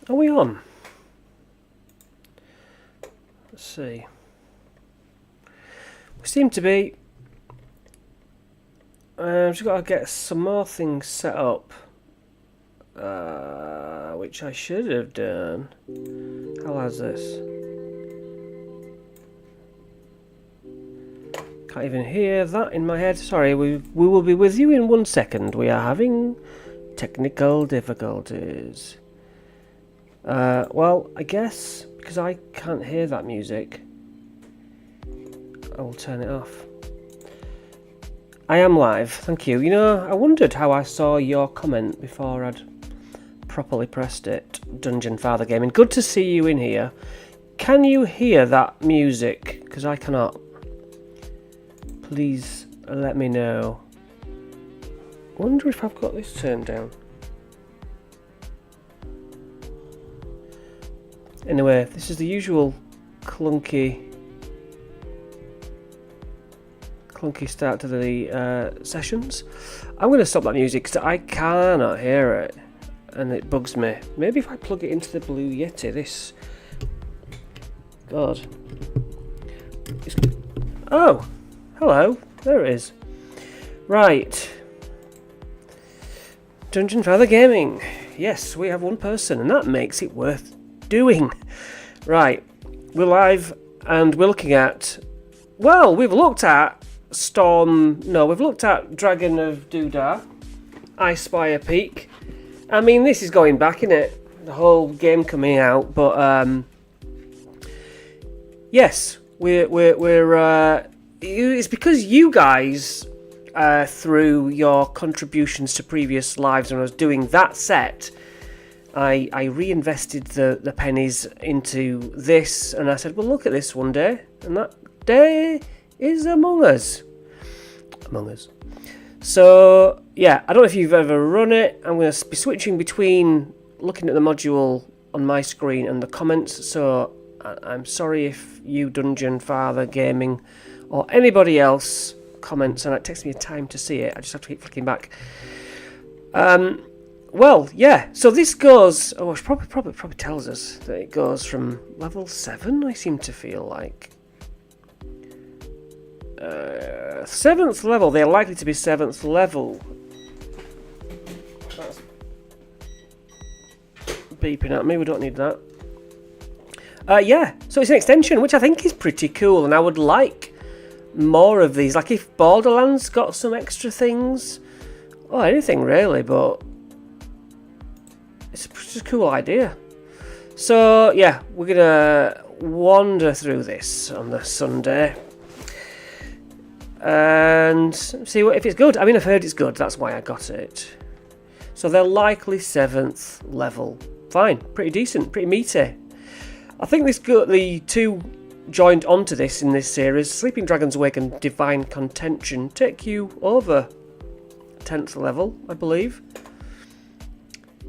Are we on? Let's see. We seem to be. I've just got to get some more things set up. Which I should have done. How loud's this? Can't even hear that in my head. Sorry, we will be with you in 1 second. We are having technical difficulties. Well, I guess because I can't hear that music, I will turn it off. I am live, thank you. You know, I wondered how I saw your comment before I'd properly pressed it. Dungeon Father Gaming, good to see you in here. Can you hear that music? Because I cannot. Please let me know. I wonder if I've got this turned down. Anyway, this is the usual clunky start to the sessions. I'm going to stop that music because I cannot hear it and it bugs me. Maybe if I plug it into the Blue Yeti, this... God. Oh! Hello. There it is. Right. Dungeon Father Gaming. Yes, we have one person and that makes it worth doing. Right. We're live and we're looking at... Well, we've looked at we've looked at Dragon of Doodar, Icespire Peak. I mean, this is going back, isn't it? The whole game coming out, but yes, it's because you guys, through your contributions to previous lives when I was doing that set, I reinvested the pennies into this, and I said, well, look at this one day, and that day is Among Us. So, yeah, I don't know if you've ever run it. I'm going to be switching between looking at the module on my screen and the comments. So, I'm sorry if you, Dungeon Father Gaming, or anybody else comments, and it takes me a time to see it. I just have to keep flicking back. Well, yeah, so this goes... Oh, it probably tells us that it goes from level 7, I seem to feel like. 7th level, they're likely to be 7th level. That's beeping at me, we don't need that. Yeah, so it's an extension, which I think is pretty cool, and I would like more of these. Like if Borderlands got some extra things, or anything really, but it's just a cool idea. So, yeah, we're going to wander through this on the Sunday. And see if it's good. I mean, I've heard it's good, that's why I got it. So they're likely 7th level. Fine, pretty decent, pretty meaty. I think the two joined onto this in this series, Sleeping Dragon's Wake and Divine Contention, take you over 10th level, I believe.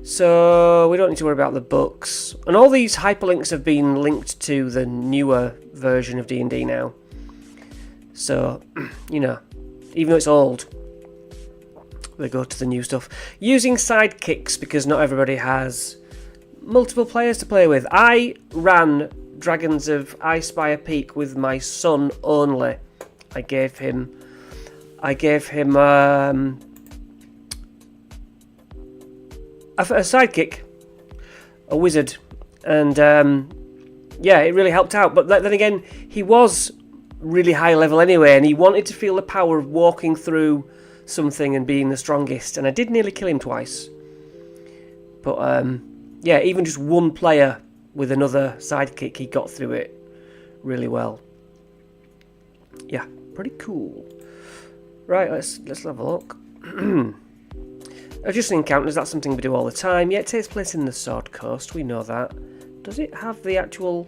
So we don't need to worry about the books. And all these hyperlinks have been linked to the newer version of D&D now. So, you know, even though it's old, they go to the new stuff. Using sidekicks, because not everybody has multiple players to play with. I ran Dragons of Icespire Peak with my son only. I gave him a sidekick, a wizard, and yeah, it really helped out. But then again, he was really high level anyway, and he wanted to feel the power of walking through something and being the strongest, and I did nearly kill him twice. But yeah, even just one player with another sidekick, he got through it really well. Yeah, pretty cool. Right, let's have a look. Adjusting encounters, that's something we do all the time. Yeah, it takes place in the Sword Coast, we know that. Does it have the actual...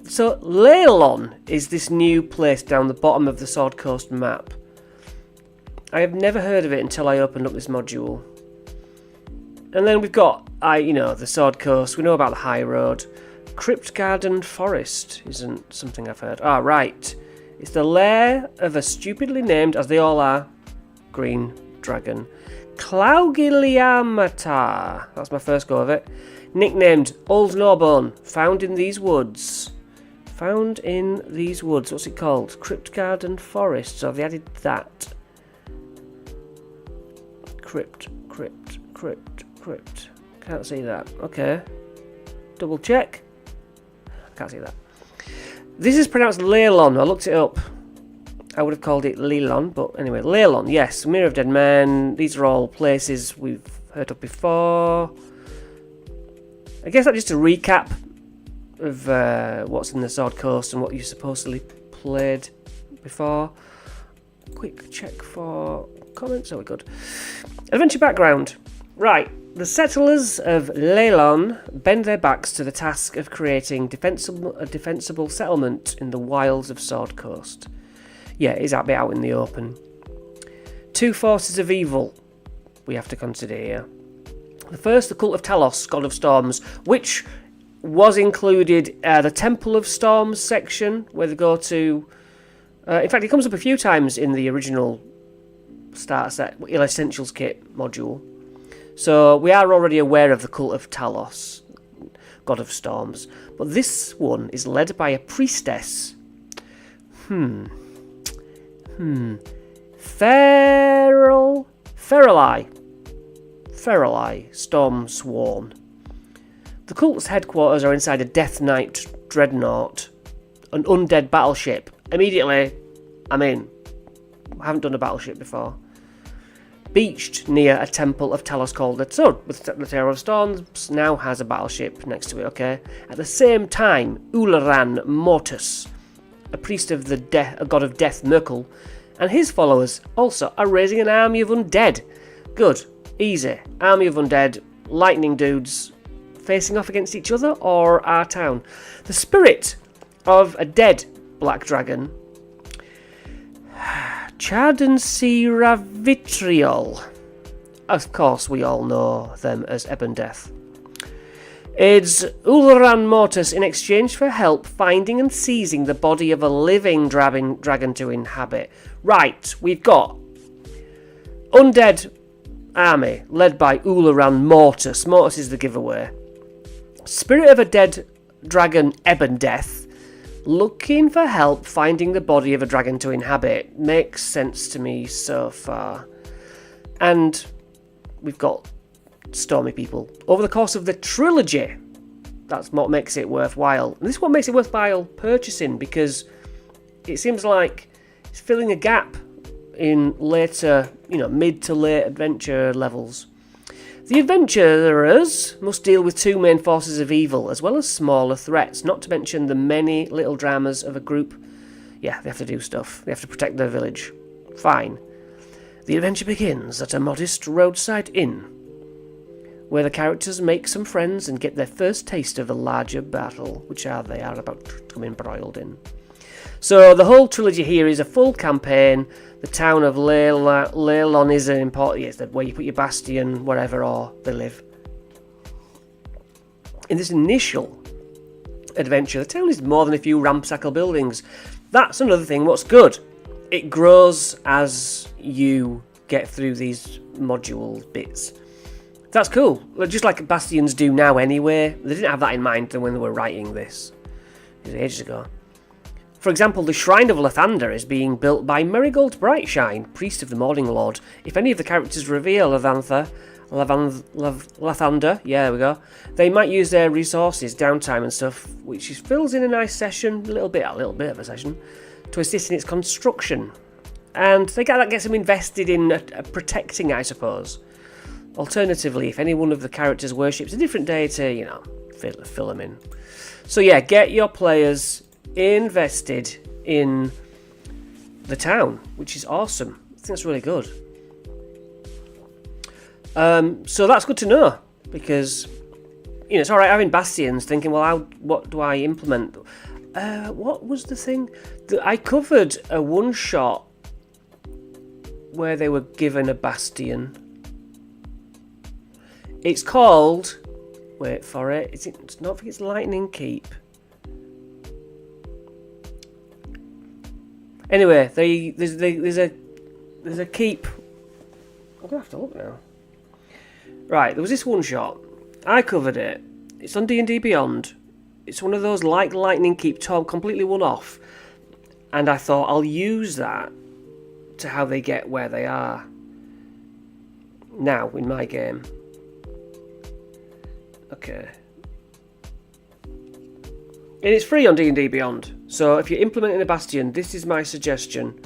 So, Leilon is this new place down the bottom of the Sword Coast map. I have never heard of it until I opened up this module. And then we've got, the Sword Coast. We know about the High Road. Crypt Garden Forest isn't something I've heard. Ah, right. It's the lair of a stupidly named, as they all are, green dragon. Claugiliamata. That's my first go of it. Nicknamed Old Gnawbone. Found in these woods. Found in these woods. What's it called? Crypt Garden Forest. So have they added that? Crypt. Can't see that. Okay. Double check. I can't see that. This is pronounced Leylon. I looked it up. I would have called it Leylon, but anyway, Leylon, yes. Mirror of Dead Men. These are all places we've heard of before. I guess that's just a recap of what's in the Sword Coast and what you supposedly played before. Quick check for comments. Oh, we're good. Adventure background. Right. The settlers of Leylon bend their backs to the task of creating a defensible settlement in the wilds of Sword Coast. Yeah, it is a bit out in the open. Two forces of evil we have to consider here. The first, the Cult of Talos, God of Storms, which was included the Temple of Storms section, where they go to... in fact, it comes up a few times in the original starter set, Essentials Kit module. So we are already aware of the Cult of Talos, God of Storms. But this one is led by a priestess. Ferali, Storm Sworn. The cult's headquarters are inside a Death Knight dreadnought, an undead battleship. Immediately, I'm in. I haven't done a battleship before. Beached near a temple of Talos called the Sun, with the Terror of Storms now has a battleship next to it, okay? At the same time, Ularan Mortis, a priest of a god of death, Merkel, and his followers also are raising an army of undead. Good, easy. Army of undead, lightning dudes, facing off against each other or our town. The spirit of a dead black dragon, Chardensia Vitriol. Of course, we all know them as Ebon Death. Aids Ularan Mortis in exchange for help finding and seizing the body of a living dragon to inhabit. Right, we've got undead army led by Ularan Mortis. Mortis is the giveaway. Spirit of a dead dragon, Ebon Death, looking for help finding the body of a dragon to inhabit. Makes sense to me so far. And we've got stormy people. Over the course of the trilogy, that's what makes it worthwhile. And this is what makes it worthwhile purchasing, because it seems like it's filling a gap in later, mid to late adventure levels. The adventurers must deal with two main forces of evil, as well as smaller threats, not to mention the many little dramas of a group. Yeah, they have to do stuff. They have to protect their village. Fine. The adventure begins at a modest roadside inn, where the characters make some friends and get their first taste of the larger battle, which they are about to come embroiled in. So the whole trilogy here is a full campaign. The town of Leylon is an important... Yes, where you put your bastion, wherever, or they live. In this initial adventure, the town is more than a few ramshackle buildings. That's another thing. What's good? It grows as you get through these module bits. That's cool. Just like bastions do now anyway. They didn't have that in mind when they were writing this. It was ages ago. For example, the Shrine of Lathander is being built by Marigold Brightshine, priest of the Morning Lord. If any of the characters reveal Lathander, yeah, there we go, they might use their resources, downtime and stuff, which fills in a nice session, a little bit of a session, to assist in its construction. And that gets them invested in protecting, I suppose. Alternatively, if any one of the characters worships a different deity, fill them in. So yeah, get your players invested in the town, which is awesome. I think that's really good. So that's good to know, because it's alright having bastions, thinking, well, what do I implement? What was the thing? I covered a one-shot where they were given a bastion. It's called... Wait for it. It's not think it's Lightning Keep. Anyway, there's a keep. I'm gonna have to look now. Right, there was this one shot. I covered it, It's on D&D Beyond. It's one of those like Lightning Keep completely one-off. And I thought I'll use that to how they get where they are. Now, in my game. Okay. And it's free on D&D Beyond. So if you're implementing a Bastion, this is my suggestion.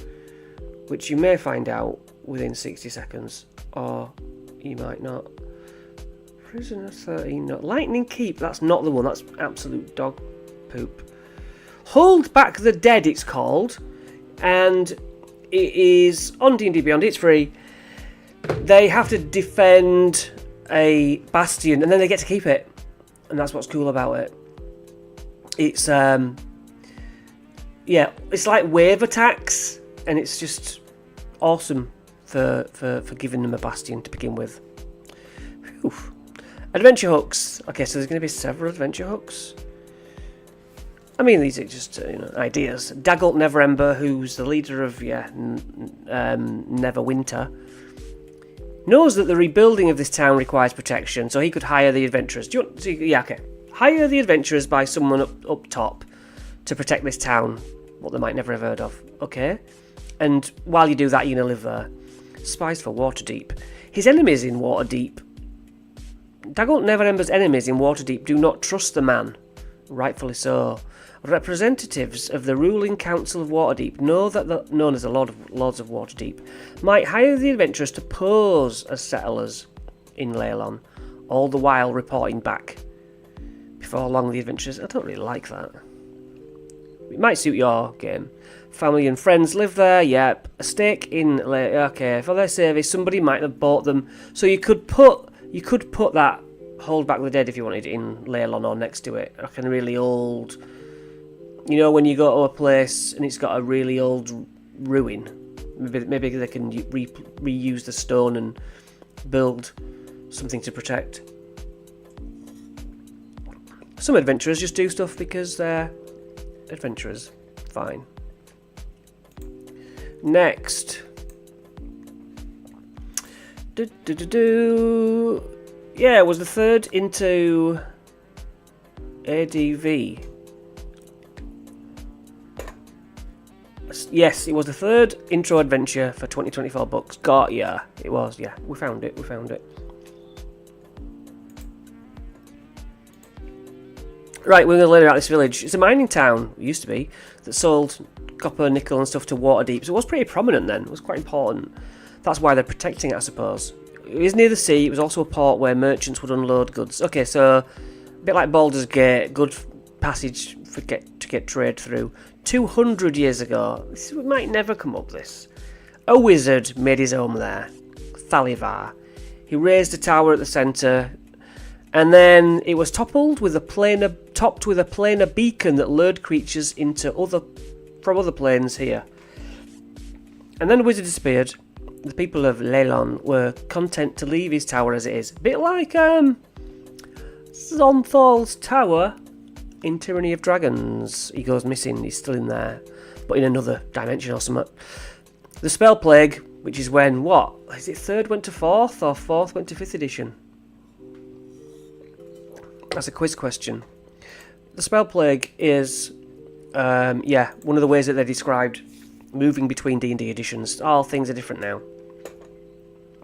Which you may find out within 60 seconds. Or you might not. Prisoner 13, no. Lightning Keep, that's not the one. That's absolute dog poop. Hold Back the Dead, it's called. And it is on D&D Beyond. It's free. They have to defend a bastion, and then they get to keep it. And that's what's cool about it. It's, yeah, it's like wave attacks. And it's just awesome for giving them a bastion to begin with. Whew. Adventure hooks. Okay, so there's going to be several adventure hooks. I mean, these are just ideas. Daggult Neverember, who's the leader of Neverwinter, knows that the rebuilding of this town requires protection, so he could hire the adventurers. Hire the adventurers by someone up top to protect this town, what they might never have heard of. Okay, and while you do that, you're gonna live there. Spies for Waterdeep. His enemies in Waterdeep. Daggult Neverember's enemies in Waterdeep do not trust the man, rightfully so. Representatives of the ruling council of Waterdeep known as the Lords of Waterdeep, might hire the adventurers to pose as settlers in Leylon, all the while reporting back. Before long, the adventurers... I don't really like that. It might suit your game. Family and friends live there, yep. A stake in... Okay, for their service, somebody might have bought them. So you could put that Hold Back the Dead if you wanted in Leylon or next to it. Like a really old... You know, when you go to a place and it's got a really old ruin, maybe they can reuse the stone and build something to protect. Some adventurers just do stuff because they're adventurers. Fine. Next. Yeah, it was the third into ADV. Yes, it was the third intro adventure for 2024 books. Yeah, it was, yeah. We found it. Right, we're going to learn about this village. It's a mining town, it used to be, that sold copper, nickel and stuff to Waterdeep. So it was pretty prominent then. It was quite important. That's why they're protecting it, I suppose. It was near the sea. It was also a port where merchants would unload goods. Okay, so a bit like Baldur's Gate, good passage to get trade through. 200 years ago, this might never come up, this. A wizard made his home there, Thalivar. He raised a tower at the centre, and then it was topped with a planar beacon that lured creatures from other planes here. And then the wizard disappeared. The people of Leylon were content to leave his tower as it is. A bit like Zonthal's tower in Tyranny of Dragons. He goes missing, he's still in there, but in another dimension or something. The Spell Plague, which is when, what? Is it 3rd went to 4th or 4th went to 5th edition? That's a quiz question. The Spell Plague is, one of the ways that they're described moving between D&D editions. All things are different now.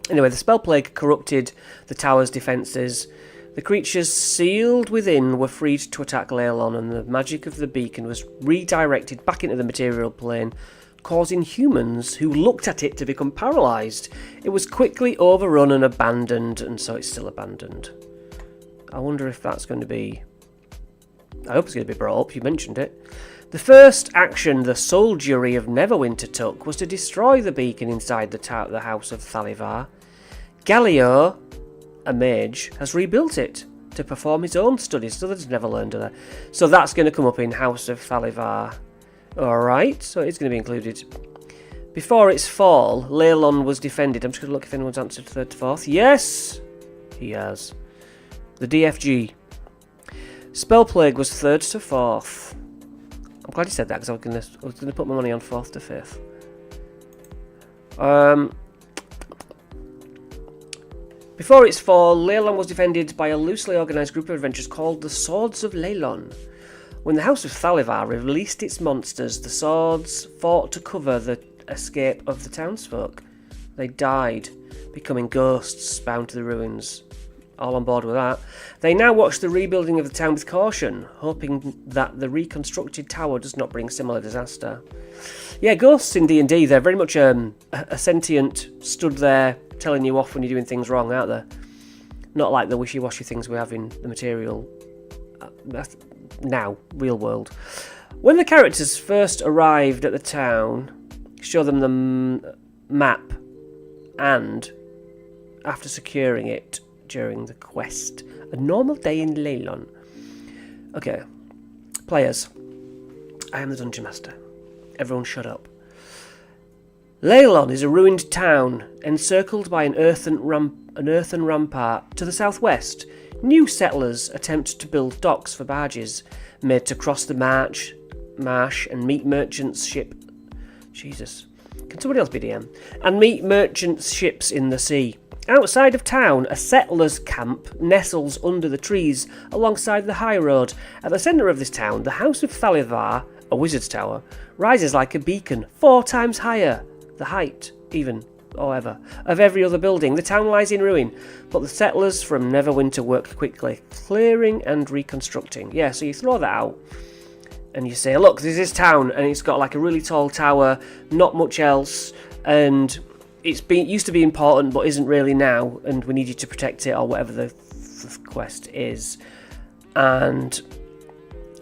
Anyway, the Spell Plague corrupted the tower's defences. The creatures sealed within were freed to attack Leylon, and the magic of the beacon was redirected back into the material plane, causing humans who looked at it to become paralysed. It was quickly overrun and abandoned, and so it's still abandoned. I wonder if that's going to be... I hope it's going to be brought up, you mentioned it. The first action the soldiery of Neverwinter took was to destroy the beacon inside the house of Thalivar. Gallio, a mage, has rebuilt it to perform his own studies. So others never learned of that. So that's going to come up in House of Thalivar. Alright, so it's going to be included. Before its fall, Leylon was defended. I'm just going to look if anyone's answered 3rd to 4th. Yes! He has. The DFG. Spell Plague was 3rd to 4th. I'm glad you said that because I was going to put my money on 4th to 5th. Before its fall, Leylon was defended by a loosely organised group of adventurers called the Swords of Leylon. When the House of Thalivar released its monsters, the swords fought to cover the escape of the townsfolk. They died, becoming ghosts bound to the ruins. All on board with that. They now watch the rebuilding of the town with caution, hoping that the reconstructed tower does not bring similar disaster. Yeah, ghosts in D&D, they're very much a sentient, stood there telling you off when you're doing things wrong, aren't they? Not like the wishy-washy things we have in the material now, real world. When the characters first arrived at the town, show them the map, and after securing it during the quest, a normal day in Leylon. Okay, players, I am the Dungeon Master. Everyone shut up. Leylon is a ruined town encircled by an earthen rampart. To the southwest, new settlers attempt to build docks for barges made to cross the marsh and meet merchants' ship. Jesus. Can somebody else be DM? And meet merchants' ships in the sea. Outside of town, a settler's camp nestles under the trees alongside the high road. At the centre of this town, the House of Thalivar, a wizard's tower, rises like a beacon, 4 times higher, the height, even, or ever, of every other building. The town lies in ruin, but the settlers from Neverwinter work quickly, clearing and reconstructing. Yeah, so you throw that out, and you say, look, there's this town, and it's got like a really tall tower, not much else, and it used to be important, but isn't really now, and we need you to protect it, or whatever the quest is. And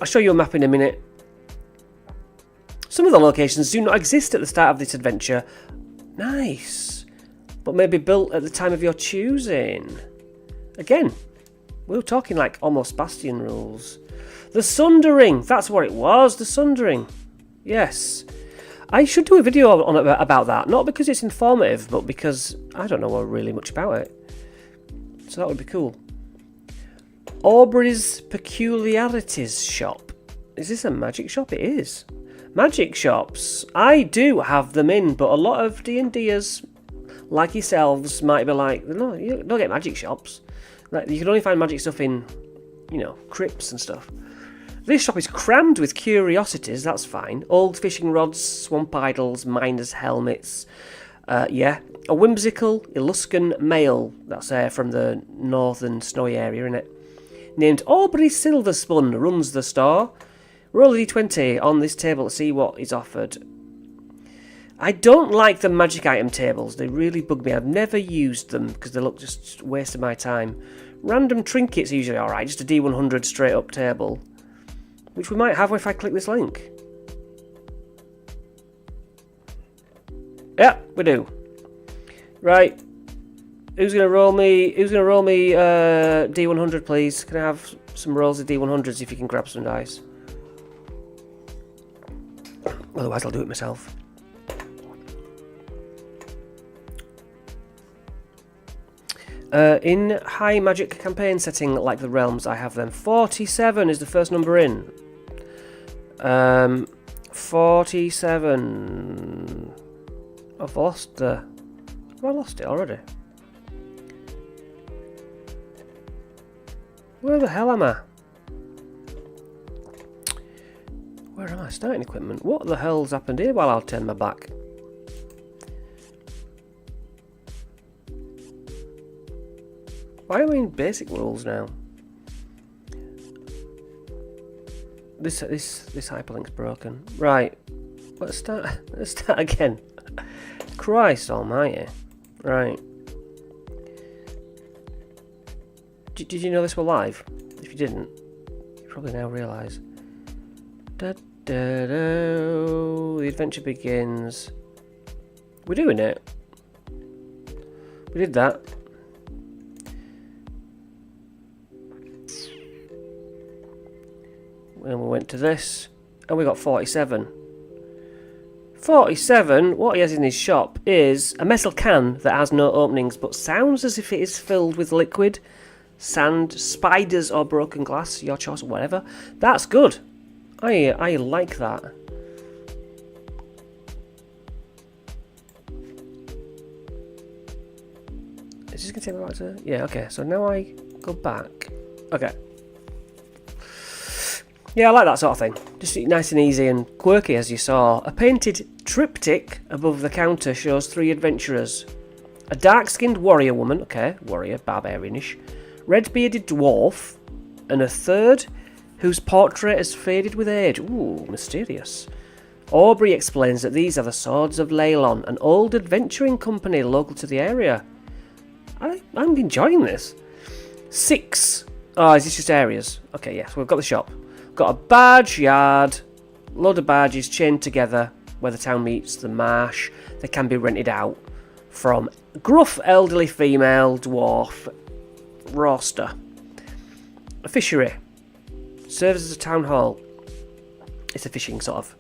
I'll show you a map in a minute. Some of the locations do not exist at the start of this adventure. Nice. But maybe built at the time of your choosing. Again, we were talking like almost Bastion rules. The Sundering. That's what it was. The Sundering. Yes. I should do a video about that. Not because it's informative, but because I don't know really much about it. So that would be cool. Aubrey's Peculiarities Shop. Is this a magic shop? It is. Magic shops. I do have them in, but a lot of D&Ders, like yourselves, might be like, no, you don't get magic shops. Like, you can only find magic stuff in, crypts and stuff. This shop is crammed with curiosities, that's fine. Old fishing rods, swamp idols, miners' helmets. Yeah. A whimsical Eluskan male, that's from the northern snowy area, innit? Named Aubrey Silverspun runs the store. Roll a d20 on this table to see what is offered. I don't like the magic item tables. They really bug me. I've never used them because they look just a waste of my time. Random trinkets are usually alright. Just a D100 straight up table. Which we might have if I click this link. Yeah, we do. Right. Who's gonna roll me D100 please? Can I have some rolls of D100s if you can grab some dice? Otherwise I'll do it myself. In high magic campaign setting like the realms, I have them. 47 is the first number in. 47. Have I lost it already? Where the hell am I? Where am I? Starting equipment. What the hell's happened here while I'll turn my back? Why are we in basic rules now? This hyperlink's broken. Right. Let's start again. Christ almighty. Right. Did you know this were live? If you didn't, you probably now realise. The adventure begins. We're doing it. We did that. And we went to this, and we got 47. 47, what he has in his shop is a metal can that has no openings, but sounds as if it is filled with liquid, sand, spiders, or broken glass, your choice, or whatever. That's good. I like that. Is this going to take me back to... Yeah, okay. So now I go back. Okay. Yeah, I like that sort of thing. Just nice and easy and quirky, as you saw. A painted triptych above the counter shows 3 adventurers. A dark-skinned warrior woman, okay, warrior, barbarianish, red-bearded dwarf, and a third whose portrait has faded with age. Ooh, mysterious. Aubrey explains that these are the Swords of Leylon, an old adventuring company local to the area. I'm enjoying this. 6. Oh, is this just areas? Okay, yes, we've got the shop. Got a barge yard, load of barges chained together where the town meets the marsh. They can be rented out from gruff elderly female dwarf roster. A fishery serves as a town hall. It's a fishing sort of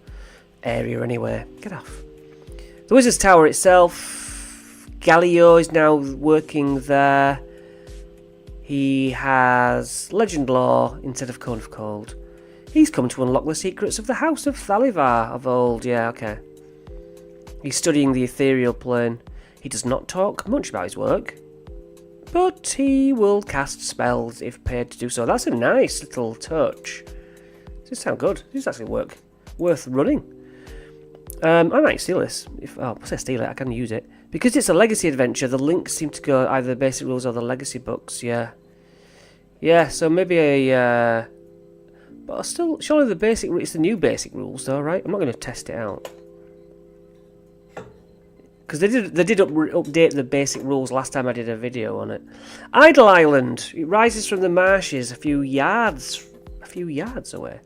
area anyway. Get off. The Wizard's Tower itself. Gallio is now working there. He has Legend Lore instead of Cone of Cold. He's come to unlock the secrets of the House of Thalivar of old. Yeah, okay. He's studying the ethereal plane. He does not talk much about his work, but he will cast spells if paid to do so. That's a nice little touch. Does sound good? Does actually work? Worth running. I might steal this. Once I steal it, I can use it. Because it's a legacy adventure, the links seem to go either the basic rules or the legacy books, yeah. Yeah, so maybe a... but still, surely the basic... It's the new basic rules though, right? I'm not going to test it out. Because they did update the basic rules last time I did a video on it. Idle Island. It rises from the marshes a few yards away.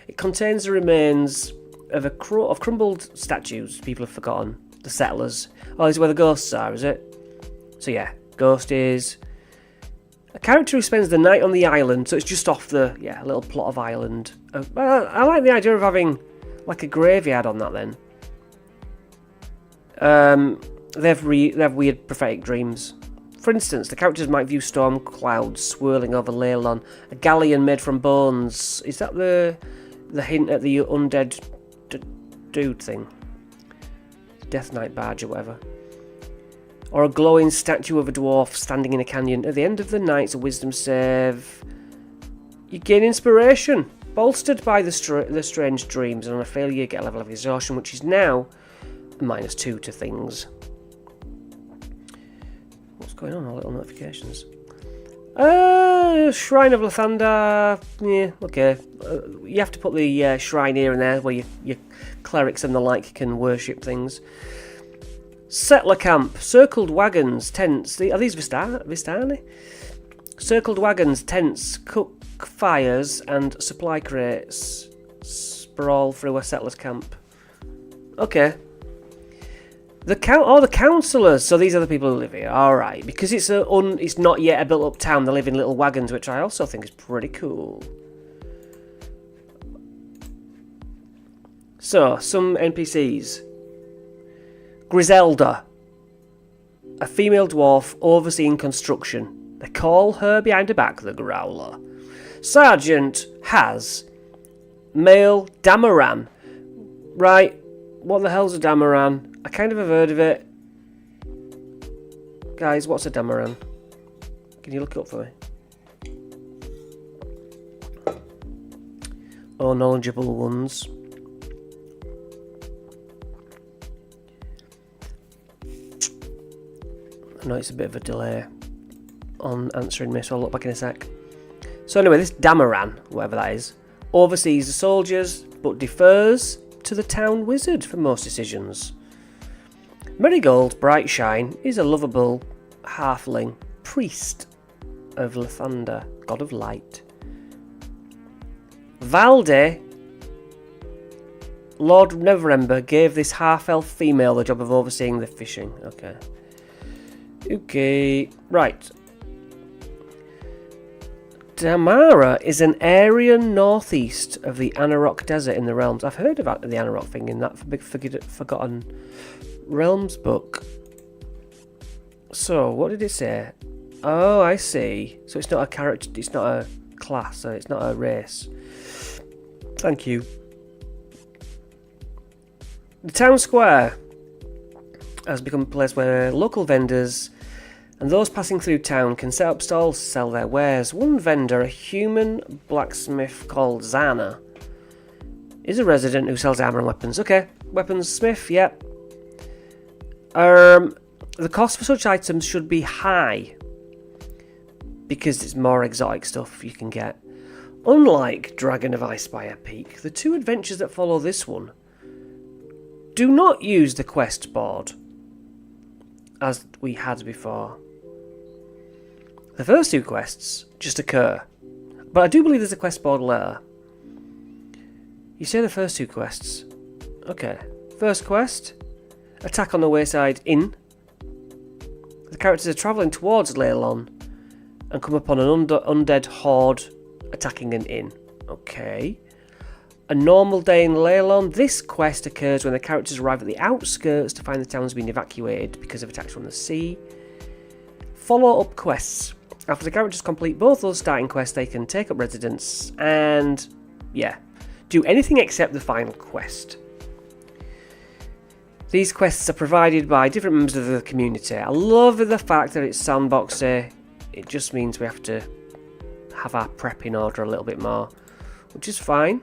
It contains the remains of crumbled statues people have forgotten. The settlers. Oh, this is where the ghosts are, is it? So yeah, ghost is a character who spends the night on the island. So it's just off the a little plot of island. I like the idea of having like a graveyard on that then. They have weird prophetic dreams. For instance, the characters might view storm clouds swirling over Leylon. A galleon made from bones. Is that the hint at the undead dude thing? Death Knight badge or whatever. Or a glowing statue of a dwarf standing in a canyon. At the end of the night's wisdom save, you gain inspiration, bolstered by the strange dreams, and on a failure you get a level of exhaustion, which is now -2 to things. What's going on? All little notifications. Shrine of Lathander. Yeah, okay. You have to put the shrine here and there where your clerics and the like can worship things. Settler camp. Circled wagons, tents. Are these Vistani? Circled wagons, tents, cook fires, and supply crates sprawl through a settler's camp. Okay. The councillors. So these are the people who live here. All right, because it's not yet a built-up town. They live in little wagons, which I also think is pretty cool. So some NPCs. Griselda, a female dwarf overseeing construction. They call her behind her back the Growler. Sergeant Has, male Damaran. Right, what the hell's a Damaran? I kind of have heard of it. Guys, what's a Damaran? Can you look it up for me? Oh, knowledgeable ones. I know it's a bit of a delay on answering me, so I'll look back in a sec. So anyway, this Damaran, whatever that is, oversees the soldiers, but defers to the town wizard for most decisions. Marigold Brightshine is a lovable halfling priest of Lathander, god of light. Valde, Lord Neverember, gave this half-elf female the job of overseeing the fishing. Okay, right. Damara is an area northeast of the Anarok Desert in the Realms. I've heard about the Anarok thing in that big Forgotten Realms book. So, what did it say? Oh, I see. So it's not a character, it's not a class, so it's not a race. Thank you. The town square has become a place where local vendors And those passing through town can set up stalls to sell their wares. One vendor, a human blacksmith called Zana, is a resident who sells armour and weapons. Okay, weapons smith, yep. The cost for such items should be high because it's more exotic stuff you can get. Unlike Dragon of Icespire Peak, the two adventures that follow this one do not use the quest board as we had before. The first two quests just occur, but I do believe there's a quest board later. You say the first two quests. Okay, first quest, attack on the Wayside Inn. The characters are travelling towards Leylon and come upon an undead horde attacking an inn. Okay. A normal day in Leylon. This quest occurs when the characters arrive at the outskirts to find the town's been evacuated because of attacks from the sea. Follow-up quests. After the characters complete both those starting quests, they can take up residence and, yeah, do anything except the final quest. These quests are provided by different members of the community. I love the fact that it's sandboxy. It just means we have to have our prep in order a little bit more, which is fine.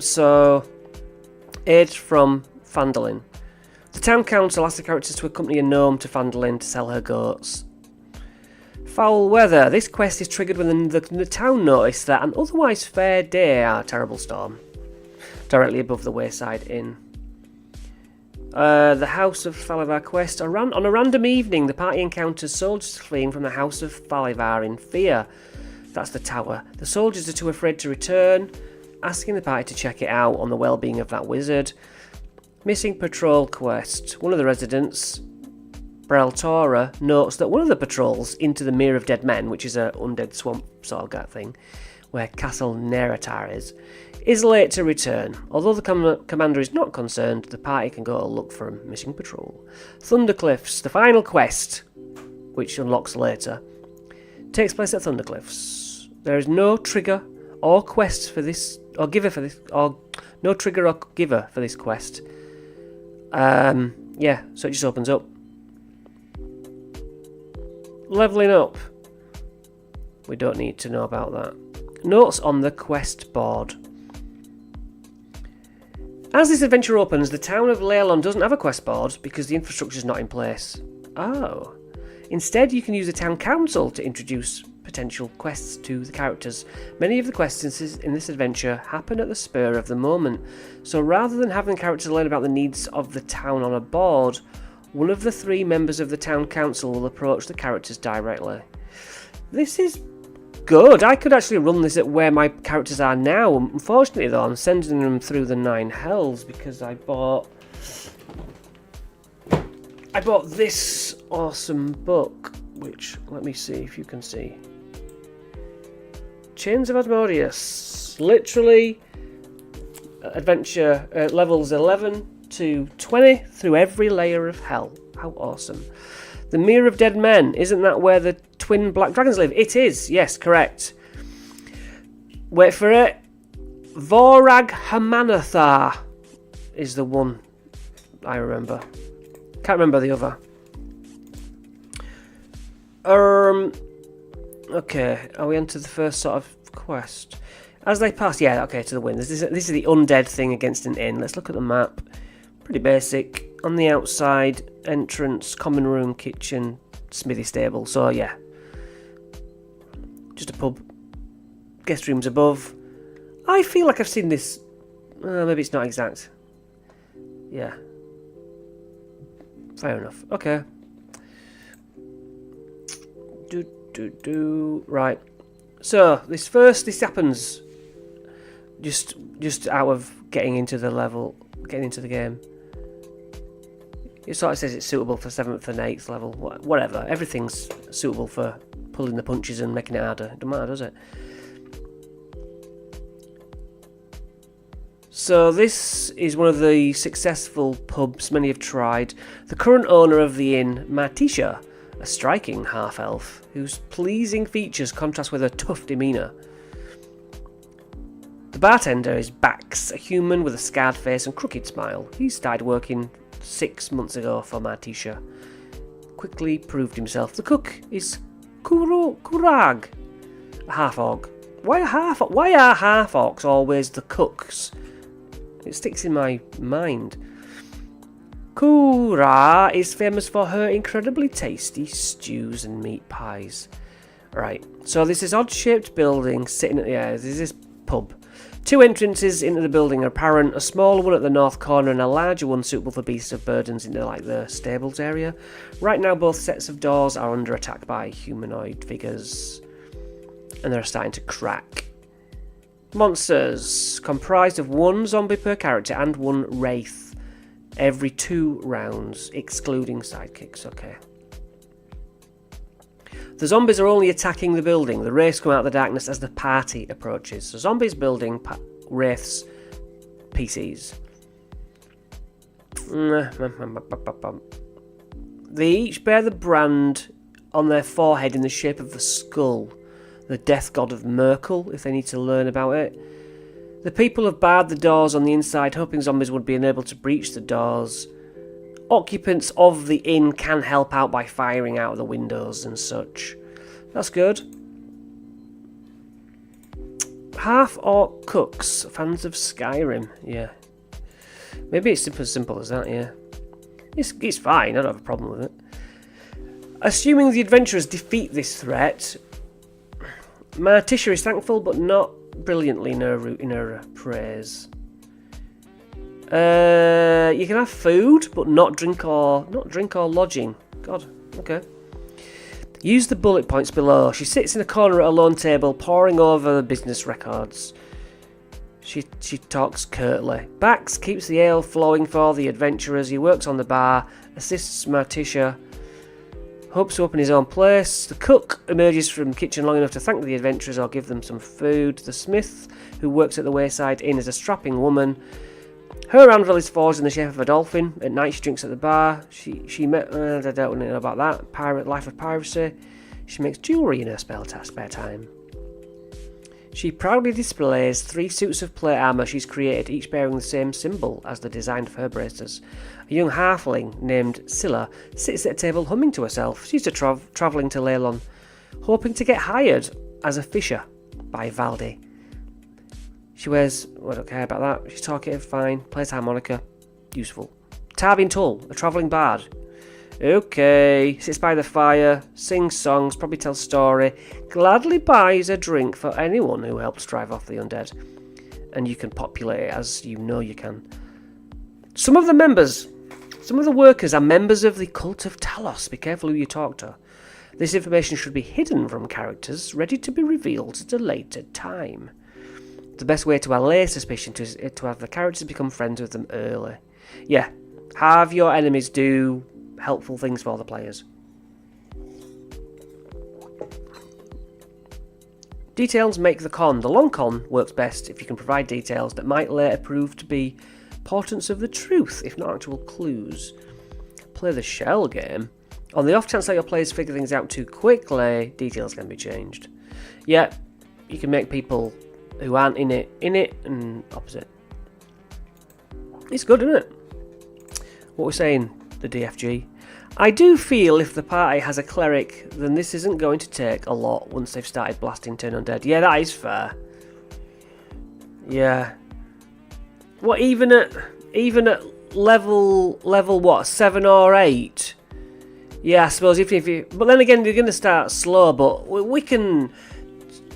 So, aid from Phandalin. The town council asks the characters to accompany a gnome to Phandalin to sell her goats. Foul weather. This quest is triggered when the town notice that an otherwise fair day, a terrible storm, directly above the Wayside Inn. The House of Thalivar quest. On a random evening, the party encounters soldiers fleeing from the House of Thalivar in fear. That's the tower. The soldiers are too afraid to return, asking the party to check it out on the well-being of that wizard. Missing patrol quest. One of the residents, Breltora, notes that one of the patrols into the Mere of Dead Men, which is a undead swamp sort of thing, where Castle Neratar is late to return. Although the commander is not concerned, the party can go look for a missing patrol. Thundercliffs, the final quest, which unlocks later, takes place at Thundercliffs. There is no trigger or quest for this, or giver for this, or no trigger or giver for this quest. Yeah, so it just opens up. Leveling up. We don't need to know about that. Notes on the quest board. As this adventure opens, the town of Leylon doesn't have a quest board because the infrastructure is not in place. Oh. Instead, you can use the town council to introduce potential quests to the characters. Many of the quests in this adventure happen at the spur of the moment, so rather than having the characters learn about the needs of the town on a board, one of the three members of the town council will approach the characters directly. This is good. I could actually run this at where my characters are now. Unfortunately though, I'm sending them through the 9 hells because I bought this awesome book, which, let me see if you can see. Chains of Asmodeus. Literally, adventure levels 11 to 20 through every layer of hell. How awesome. The Mere of Dead Men. Isn't that where the twin black dragons live? It is. Yes, correct. Wait for it. Vorag Hamanathar is the one I remember. Can't remember the other. Okay, are we onto the first sort of quest? As they pass, yeah, okay, to the wind. This is the undead thing against an inn. Let's look at the map. Pretty basic. On the outside, entrance, common room, kitchen, smithy stable. So, yeah. Just a pub. Guest rooms above. I feel like I've seen this. Maybe it's not exact. Yeah. Fair enough. Okay. Right. So this happens just out of getting into the level, getting into the game. It sort of says it's suitable for 7th and 8th level. Whatever. Everything's suitable for pulling the punches and making it harder. It doesn't matter, does it? So this is one of the successful pubs many have tried. The current owner of the inn, Martisha, a striking half-elf, whose pleasing features contrast with her tough demeanour. The bartender is Bax, a human with a scarred face and crooked smile. He started working 6 months ago for Martisha. Quickly proved himself. The cook is Kurag, a half-orc. Why are half-orcs always the cooks? It sticks in my mind. Kura is famous for her incredibly tasty stews and meat pies. Right, so this is odd-shaped building sitting at the end. This is this pub. 2 entrances into the building are apparent, a smaller one at the north corner and a larger one suitable for beasts of burdens into like the stables area. Right now both sets of doors are under attack by humanoid figures and they're starting to crack. Monsters, comprised of 1 zombie per character and 1 wraith every 2 rounds, excluding sidekicks, okay. The zombies are only attacking the building. The wraiths come out of the darkness as the party approaches. So zombies building, wraiths, PCs. They each bear the brand on their forehead in the shape of the skull. The death god of Merkel, if they need to learn about it. The people have barred the doors on the inside, hoping zombies would be unable to breach the doors. Occupants of the inn can help out by firing out of the windows and such. That's good. Half-orc cooks, fans of Skyrim, yeah. Maybe it's as simple as that, yeah. It's fine, I don't have a problem with it. Assuming the adventurers defeat this threat, Martisha is thankful but not brilliantly in her praise. You can have food, but not drink or lodging. God, okay. Use the bullet points below. She sits in a corner at a lone table, poring over the business records. She talks curtly. Bax keeps the ale flowing for the adventurers. He works on the bar, assists Martisha, hopes to open his own place. The cook emerges from the kitchen long enough to thank the adventurers or give them some food. The smith, who works at the wayside inn, is a strapping woman. Her anvil is forged in the shape of a dolphin. At night she drinks at the bar. She met... I don't know about that. Pirate life of piracy. She makes jewellery in her spare time. She proudly displays 3 suits of plate armour she's created, each bearing the same symbol as the design of her braces. A young halfling named Scylla sits at a table humming to herself. She's travelling to Leylon, hoping to get hired as a fisher by Valdi. She wears... I don't care about that. She's talkative, fine. Plays harmonica. Useful. Tarvin Tull, a travelling bard. Okay. Sits by the fire. Sings songs. Probably tells story. Gladly buys a drink for anyone who helps drive off the undead. And you can populate it as you know you can. Some of the workers are members of the Cult of Talos. Be careful who you talk to. This information should be hidden from characters, ready to be revealed at a later time. The best way to allay suspicion is to have the characters become friends with them early. Yeah, have your enemies do helpful things for the players. Details make the con. The long con works best if you can provide details that might later prove to be portents of the truth, if not actual clues. Play the shell game. On the off chance that your players figure things out too quickly, details can be changed. Yeah, you can make people who aren't in it, and opposite. It's good, isn't it? What we're saying, the DFG. I do feel if the party has a cleric, then this isn't going to take a lot once they've started blasting turn undead. Yeah, that is fair. Yeah. What, even at level what, 7 or 8? Yeah, I suppose if you... But then again, they're going to start slow, but we can...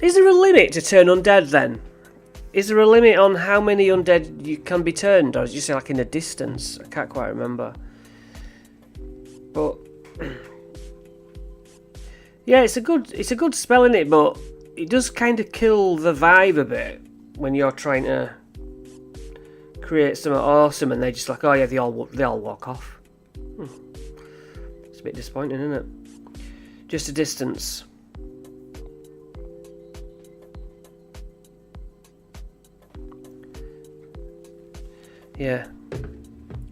Is there a limit to turn undead then? Is there a limit on how many undead you can be turned, or is it just like in a distance? I can't quite remember. But yeah, it's a good spell, in it, but it does kind of kill the vibe a bit when you're trying to create something awesome and they're just like, oh yeah, they all walk off. It's a bit disappointing, isn't it? Just a distance. Yeah.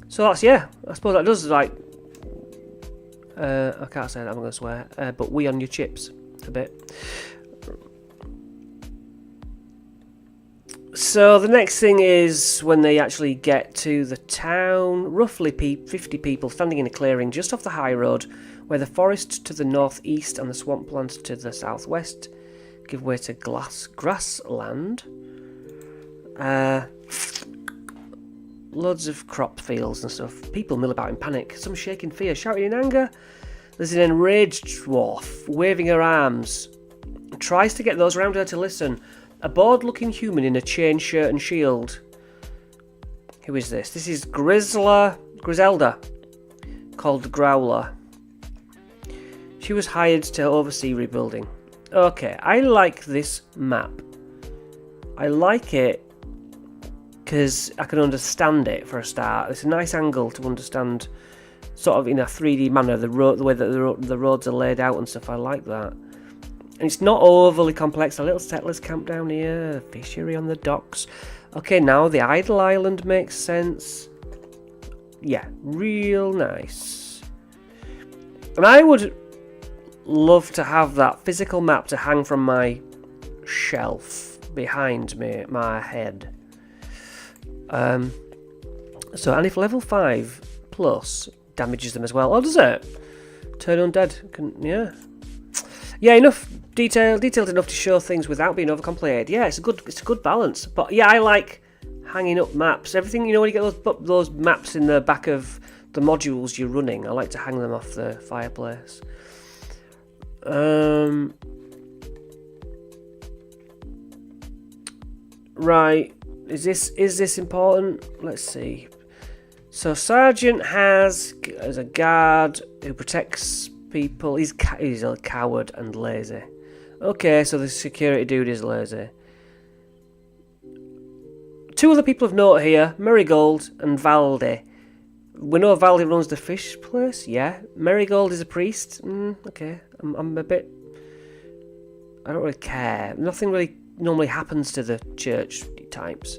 So that's, yeah, I suppose that does, like, I can't say that, I'm going to swear, but we on your chips a bit. So the next thing is when they actually get to the town, roughly 50 people standing in a clearing just off the high road, where the forest to the northeast and the swampland to the southwest give way to grassland. Loads of crop fields and stuff. People mill about in panic, some shaking fear, shouting in anger. There's an enraged dwarf waving her arms. Tries to get those around her to listen. A bored-looking human in a chain shirt and shield. Who is this? This is Griselda, called the Growler. She was hired to oversee rebuilding. Okay, I like this map. I like it because I can understand it for a start. It's a nice angle to understand, sort of in a 3D manner, the way that the roads are laid out and stuff. I like that. And it's not overly complex. A little settlers camp down here, a fishery on the docks. Okay, now the idle island makes sense. Yeah, real nice. And I would love to have that physical map to hang from my shelf behind me, my head. So, and if level 5 plus damages them as well, oh, does it? Turn undead. Yeah, enough detailed enough to show things without being overcomplicated. Yeah, it's a good balance. But yeah, I like hanging up maps. Everything, you know, when you get those maps in the back of the modules you're running, I like to hang them off the fireplace. Right, is this important? Let's see. So Sergeant has a guard who protects people. He's a coward and lazy. Okay, so the security dude is lazy. Two other people of note here, Marigold and Valde. We know Valde runs the fish place, yeah. Marigold is a priest. Okay, I'm a bit... I don't really care. Nothing really normally happens to the church types.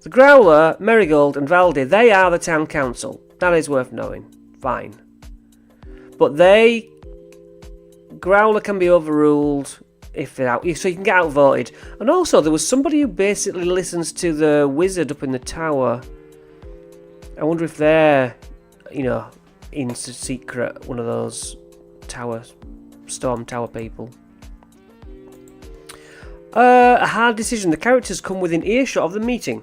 The Growler, Marigold and Valde, they are the town council. That is worth knowing. Fine. But Growler can be overruled if they're out, so you can get outvoted. And also, there was somebody who basically listens to the wizard up in the tower. I wonder if they're, in secret, one of those storm tower people. A hard decision. The characters come within earshot of the meeting.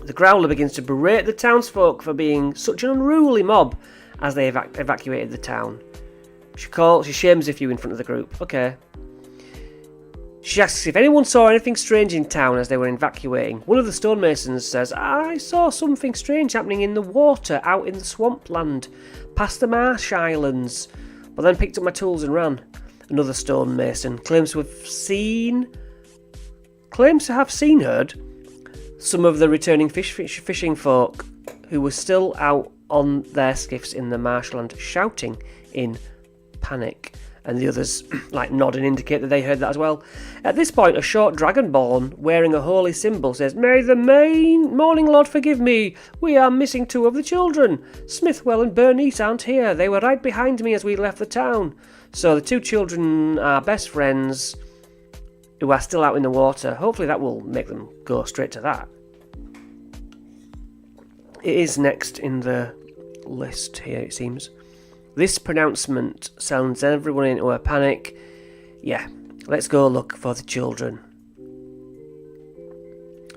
The Growler begins to berate the townsfolk for being such an unruly mob as they evacuated the town. She shames a few in front of the group. Okay. She asks if anyone saw anything strange in town as they were evacuating. One of the stonemasons says, I saw something strange happening in the water out in the swampland, past the marsh islands, but then picked up my tools and ran. Another stonemason claims to have heard some of the returning fishing folk who were still out on their skiffs in the marshland shouting in panic. And the others nod and indicate that they heard that as well. At this point, a short dragonborn wearing a holy symbol says, May the morning lord forgive me. We are missing 2 of the children. Smithwell and Bernice aren't here. They were right behind me as we left the town. So the 2 children are best friends who are still out in the water. Hopefully that will make them go straight to that. It is next in the list here, it seems. This pronouncement sends everyone into a panic. Yeah, let's go look for the children.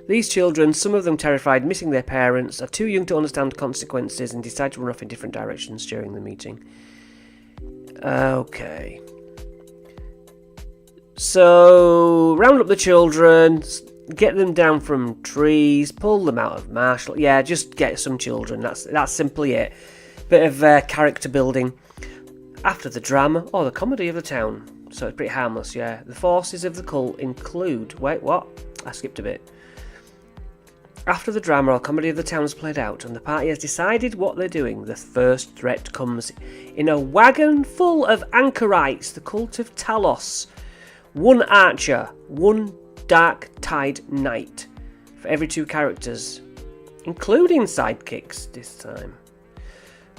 These children, some of them terrified, missing their parents, are too young to understand consequences and decide to run off in different directions during the meeting. Okay. So, round up the children, get them down from trees, pull them out of marshland. Yeah, just get some children. That's simply it. Bit of character building. After the drama, or the comedy of the town. So it's pretty harmless, yeah. The forces of the cult include... Wait, what? I skipped a bit. After the drama or comedy of the town is played out and the party has decided what they're doing, the first threat comes in a wagon full of anchorites, the cult of Talos. 1 archer, 1 dark-tide knight for every 2 characters, including sidekicks this time.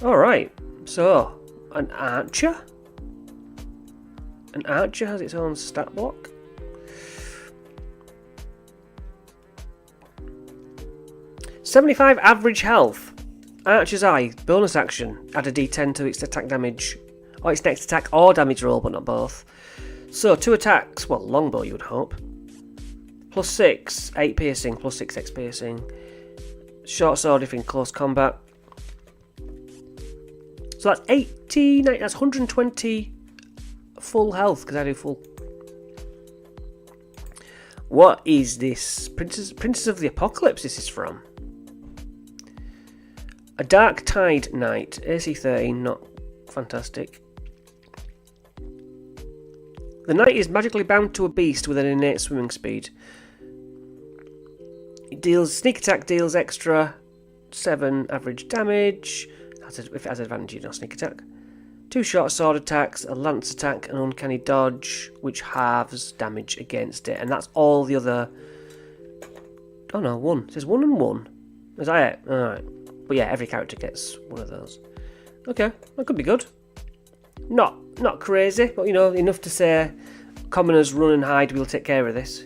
Alright, so, an archer? An archer has its own stat block? 75 average health. Archer's Eye, bonus action. Add a d10 to its attack damage, or its next attack or damage roll, but not both. So 2 attacks, well, longbow you would hope. +6, 8 piercing, +6 X piercing. Short sword if in close combat. So that's 80, that's 120 full health, because I do full. What is this? Princess of the Apocalypse this is from. A Dark Tide Knight, AC 13, not fantastic. The knight is magically bound to a beast with an innate swimming speed. It deals sneak attack, deals extra 7 average damage. If it has advantage, you don't sneak attack. 2 short sword attacks, a lance attack, an uncanny dodge, which halves damage against it. And that's all the other. Oh no, 1. It says 1 and 1. Is that it? Alright. But yeah, every character gets one of those. Okay, that could be good. Not crazy, but you know, enough to say commoners run and hide, we'll take care of this.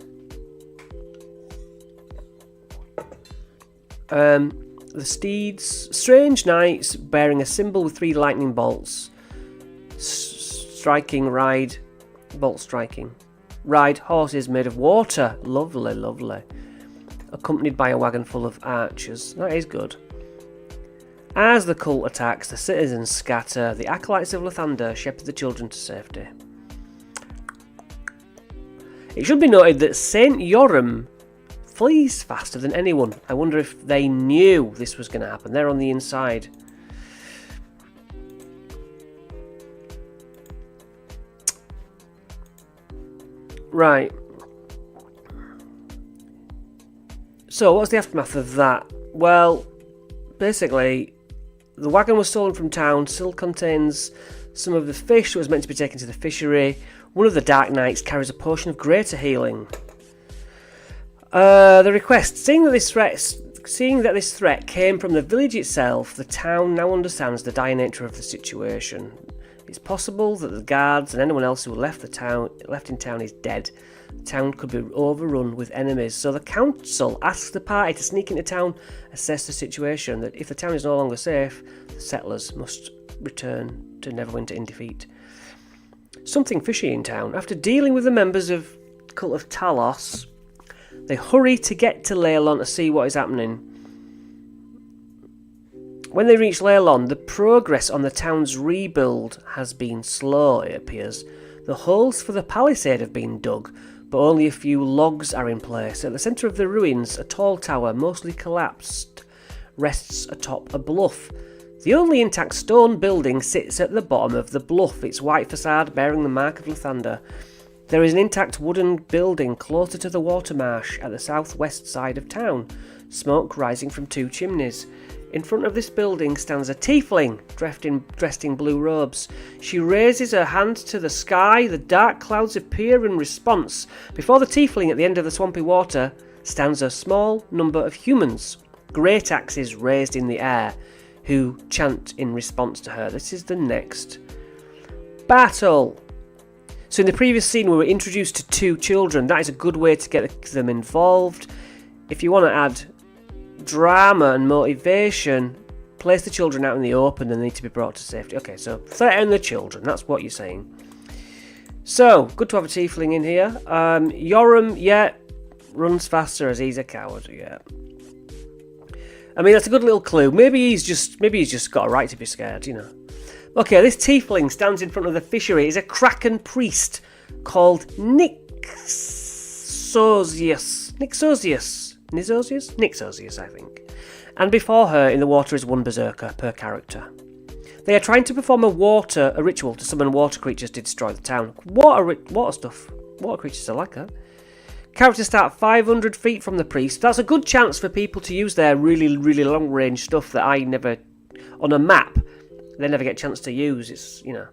The steeds, strange knights bearing a symbol with 3 lightning bolts. Striking, ride, bolt striking. Ride horses made of water. Lovely, lovely. Accompanied by a wagon full of archers. That is good. As the cult attacks, the citizens scatter. The acolytes of Lathander shepherd the children to safety. It should be noted that Saint Yoram flees faster than anyone. I wonder if they knew this was going to happen. They're on the inside. Right. So, what's the aftermath of that? Well, basically, the wagon was stolen from town, still contains some of the fish that was meant to be taken to the fishery. One of the Dark Knights carries a potion of greater healing. The request, seeing that this threat came from the village itself, the town now understands the dire nature of the situation. It's possible that the guards and anyone else who left in town is dead. The town could be overrun with enemies, so the council asks the party to sneak into town, assess the situation, that if the town is no longer safe, the settlers must return to Neverwinter in defeat. Something fishy in town. After dealing with the members of Cult of Talos, they hurry to get to Leylon to see what is happening. When they reach Leylon, the progress on the town's rebuild has been slow, it appears. The holes for the palisade have been dug, but only a few logs are in place. At the centre of the ruins, a tall tower, mostly collapsed, rests atop a bluff. The only intact stone building sits at the bottom of the bluff, its white facade bearing the mark of Lathander. There is an intact wooden building closer to the water marsh at the southwest side of town, smoke rising from 2 chimneys. In front of this building stands a tiefling, dressed in blue robes. She raises her hand to the sky, the dark clouds appear in response. Before the tiefling at the end of the swampy water stands a small number of humans, great axes raised in the air, who chant in response to her. This is the next battle. So in the previous scene we were introduced to 2 children. That is a good way to get them involved. If you want to add drama and motivation, place the children out in the open and they need to be brought to safety. Okay, so threaten the children, that's what you're saying. So, good to have a tiefling in here. Yoram, yeah, runs faster as he's a coward, yeah. I mean, that's a good little clue. Maybe he's just got a right to be scared, you know. Okay, this tiefling stands in front of the fishery. He's a Kraken priest called Nixosius, I think. And before her in the water is 1 berserker per character. They are trying to perform a ritual to summon water creatures to destroy the town. Water creatures are like that. Characters start 500 feet from the priest. That's a good chance for people to use their really, really long range stuff that I never, on a map, they never get a chance to use. It's, you know,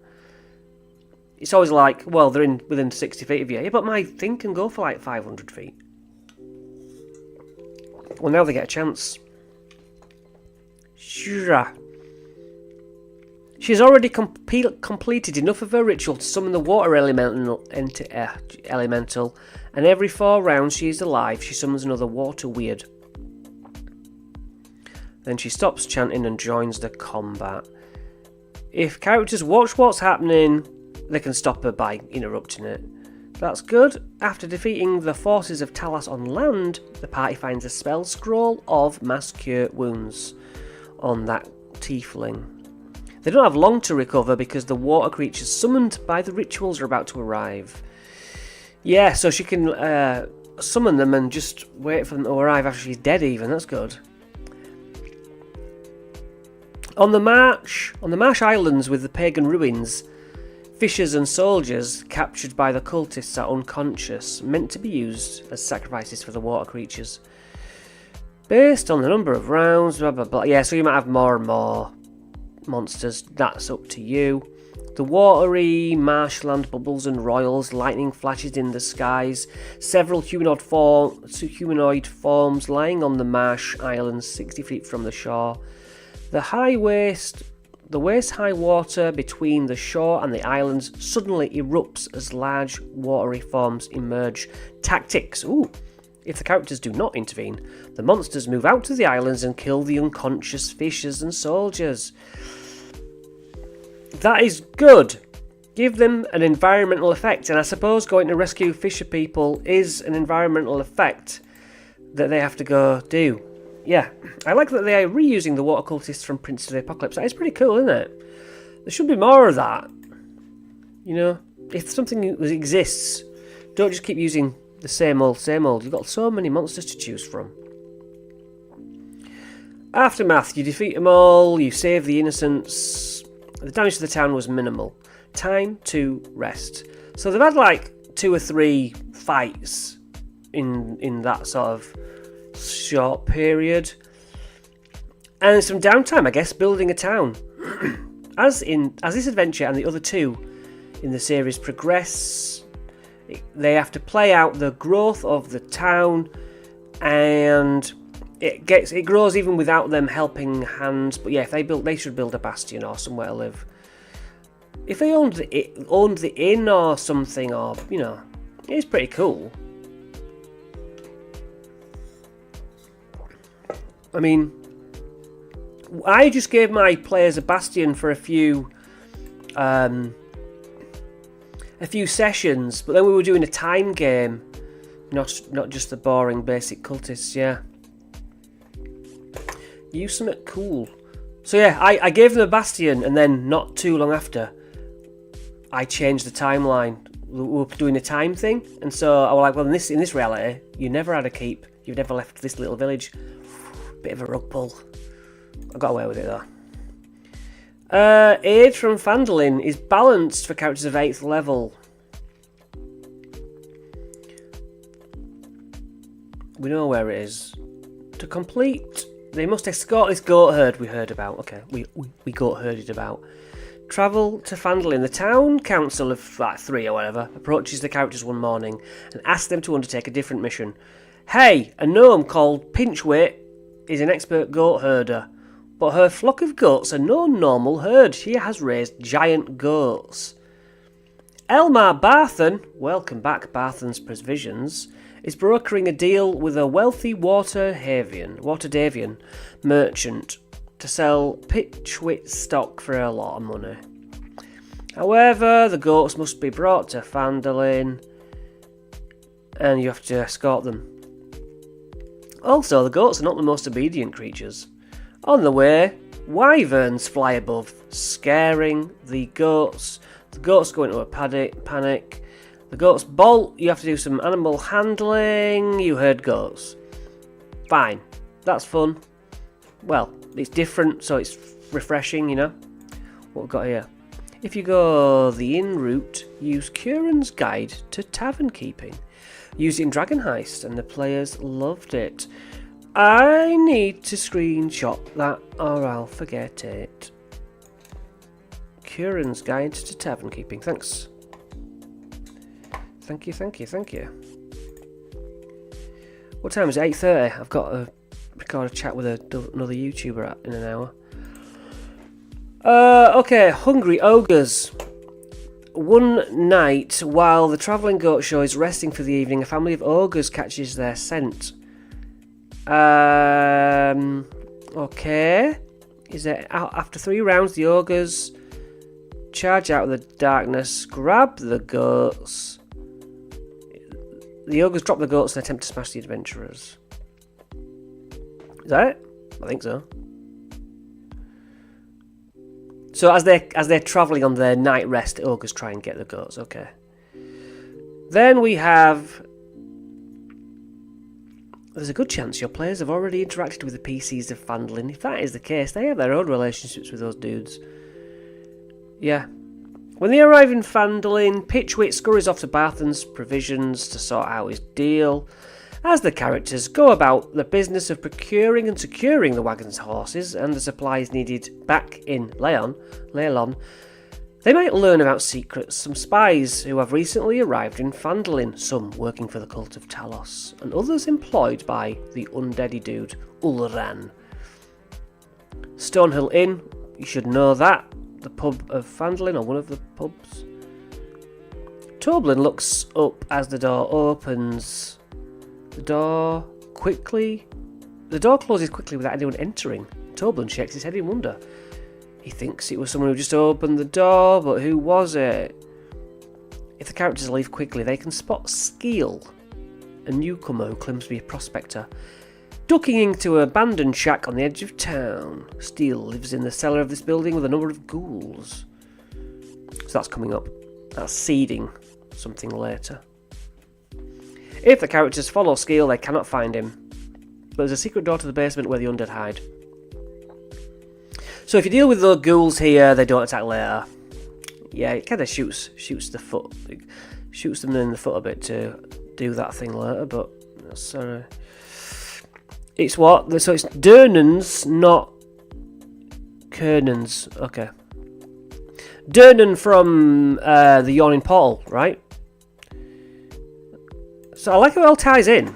it's always like, well, they're within 60 feet of you. Yeah, but my thing can go for like 500 feet. Well, now they get a chance. Shura. She's already completed enough of her ritual to summon the water elemental, and every 4 rounds she is alive, she summons another water weird. Then she stops chanting and joins the combat. If characters watch what's happening, they can stop her by interrupting it. That's good. After defeating the forces of Talas on land, the party finds a spell scroll of Mass Cure Wounds on that tiefling. They don't have long to recover because the water creatures summoned by the rituals are about to arrive. Yeah, so she can summon them and just wait for them to arrive after she's dead even. That's good. On the Marsh Islands with the pagan ruins, fishers and soldiers captured by the cultists are unconscious, meant to be used as sacrifices for the water creatures. Based on the number of rounds, blah blah blah. Yeah, so you might have more and more monsters. That's up to you. The watery marshland bubbles and royals, lightning flashes in the skies, several humanoid forms lying on the marsh islands 60 feet from the shore. The waist-high water between the shore and the islands suddenly erupts as large watery forms emerge. Tactics. Ooh. If the characters do not intervene, the monsters move out to the islands and kill the unconscious fishers and soldiers. That is good. Give them an environmental effect, and I suppose going to rescue fisher people is an environmental effect that they have to go do. Yeah, I like that they are reusing the water cultists from Prince of the Apocalypse. That is pretty cool, isn't it? There should be more of that. You know, if something exists, don't just keep using the same old, same old. You've got so many monsters to choose from. Aftermath. You defeat them all, you save the innocents. The damage to the town was minimal. Time to rest. So they've had like 2 or 3 fights in that sort of short period, and some downtime, I guess, building a town. As this adventure and the other 2 in the series progress, they have to play out the growth of the town, and it grows even without them helping hands. But yeah, if they should build a bastion or somewhere to live. If they owned the inn or something, or you know, it's pretty cool. I mean, I just gave my players a bastion for a few sessions, but then we were doing a time game, not just the boring basic cultists. Yeah, use something cool. So yeah, I gave them a bastion, and then not too long after, I changed the timeline. We were doing a time thing, and so I was like, well, in this reality, you never had a keep. You've never left this little village. Bit of a rug pull. I got away with it though. Aid from Phandalin is balanced for characters of 8th level. We know where it is. To complete, they must escort this goat herd we heard about. Okay, we goat herded about. Travel to Phandalin. The town council of like 3 or whatever approaches the characters one morning and asks them to undertake a different mission. Hey, a gnome called Pinchwit is an expert goat herder, but her flock of goats are no normal herd. She has raised giant goats. Elmar Barthen, welcome back Barthen's Provisions, is brokering a deal with a wealthy Waterdavian merchant to sell Pinchwit stock for a lot of money. However, the goats must be brought to Phandalin, and you have to escort them. Also, the goats are not the most obedient creatures. On the way, wyverns fly above, scaring the goats. The goats go into a panic. The goats bolt. You have to do some animal handling. You herd goats. Fine. That's fun. Well, it's different, so it's refreshing, you know. What we've got here. If you go the inn route, use Curran's Guide to Tavern Keeping. Used it in Dragon Heist, and the players loved it. I need to screenshot that, or I'll forget it. Curran's Guide to Tavern Keeping. Thanks. Thank you. What time is it? 8:30. I've got to record a chat with another YouTuber in an hour. Okay, Hungry Ogres. One night, while the travelling goat show is resting for the evening, a family of ogres catches their scent. Okay. Is it after 3 rounds, the ogres charge out of the darkness, grab the goats. The ogres drop the goats and attempt to smash the adventurers. Is that it? I think so. So as they're travelling on their night rest, the ogres try and get the goats. Okay. Then we have... There's a good chance your players have already interacted with the PCs of Phandalin. If that is the case, they have their own relationships with those dudes. Yeah. When they arrive in Phandalin, Pitchwit scurries off to Barthen's provisions to sort out his deal. As the characters go about the business of procuring and securing the wagons, horses, and the supplies needed back in Leilon, they might learn about secrets, some spies who have recently arrived in Phandalin, some working for the cult of Talos, and others employed by the undeady dude, Ulran. Stonehill Inn, you should know that, the pub of Phandalin, or one of the pubs. Toblin looks up as the door opens. The door closes quickly without anyone entering. Toblin shakes his head in wonder. He thinks it was someone who just opened the door, but who was it? If the characters leave quickly, they can spot Skeel, a newcomer who claims to be a prospector, ducking into an abandoned shack on the edge of town. Steele lives in the cellar of this building with a number of ghouls. So that's coming up. That's seeding something later. If the characters follow Skeel, they cannot find him. But there's a secret door to the basement where the undead hide. So if you deal with those ghouls here, they don't attack later. Yeah, it kind of shoots the foot, shoots them in the foot a bit to do that thing later. But sorry, it's what? So it's Durnans, not Kernans. Okay, Durnan from the Yawning Portal, right? So I like how it all ties in.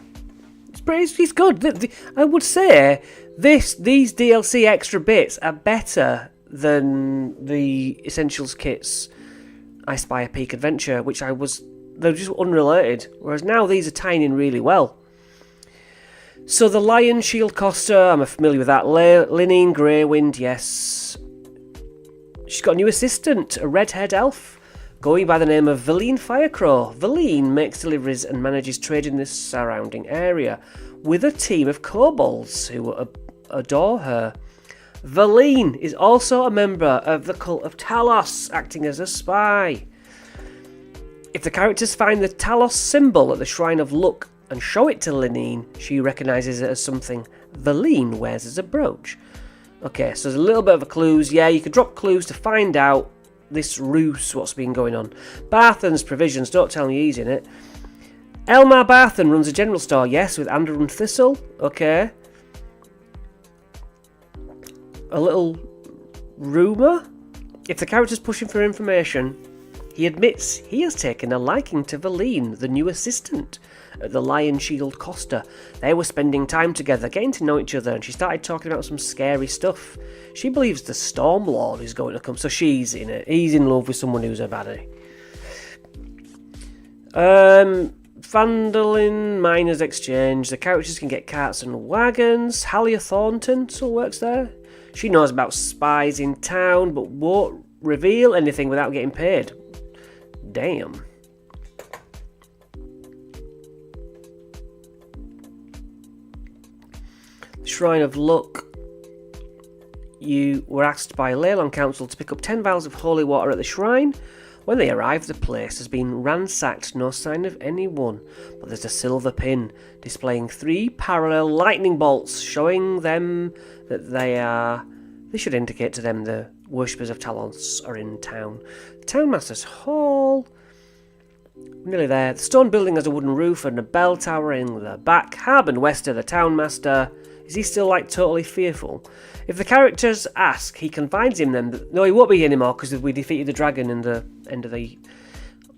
It's good. I would say these DLC extra bits are better than the Essentials Kit's Icespire Peak Adventure, they're just unrelated. Whereas now these are tying in really well. So the Lion Shield Costa, I'm familiar with that. Linene Greywind, yes. She's got a new assistant, a redhead elf, going by the name of Valine Firecrow. Valine makes deliveries and manages trade in this surrounding area with a team of kobolds who adore her. Valine is also a member of the cult of Talos, acting as a spy. If the characters find the Talos symbol at the Shrine of Luck and show it to Linene, she recognises it as something Valine wears as a brooch. Okay, so there's a little bit of a clues. Yeah, you could drop clues to find out this ruse, what's been going on. Barthen's provisions, don't tell me he's in it. Elmar Barthen runs a general store, yes, with Anderun Thistle. Okay. A little rumour? If the character's pushing for information, he admits he has taken a liking to Valine, the new assistant at the Lion Shield Costa. They were spending time together, getting to know each other, and she started talking about some scary stuff. She believes the Stormlord is going to come, so she's in it. He's in love with someone who's a baddie. Phandalin Miners Exchange. The characters can get carts and wagons. Halia Thornton still works there. She knows about spies in town, but won't reveal anything without getting paid. Damn. Shrine of Luck. You were asked by Leilon Council to pick up 10 vials of holy water at the shrine. When they arrive, the place has been ransacked, no sign of anyone. But there's a silver pin displaying 3 parallel lightning bolts, showing them that they should indicate to them the worshippers of Talos are in town. The Townmaster's Hall. Nearly there. The stone building has a wooden roof and a bell tower in the back. Harbin Wester, the Townmaster. Is he still totally fearful? If the characters ask, he confides in them. No, he won't be anymore because we defeated the dragon in the end of the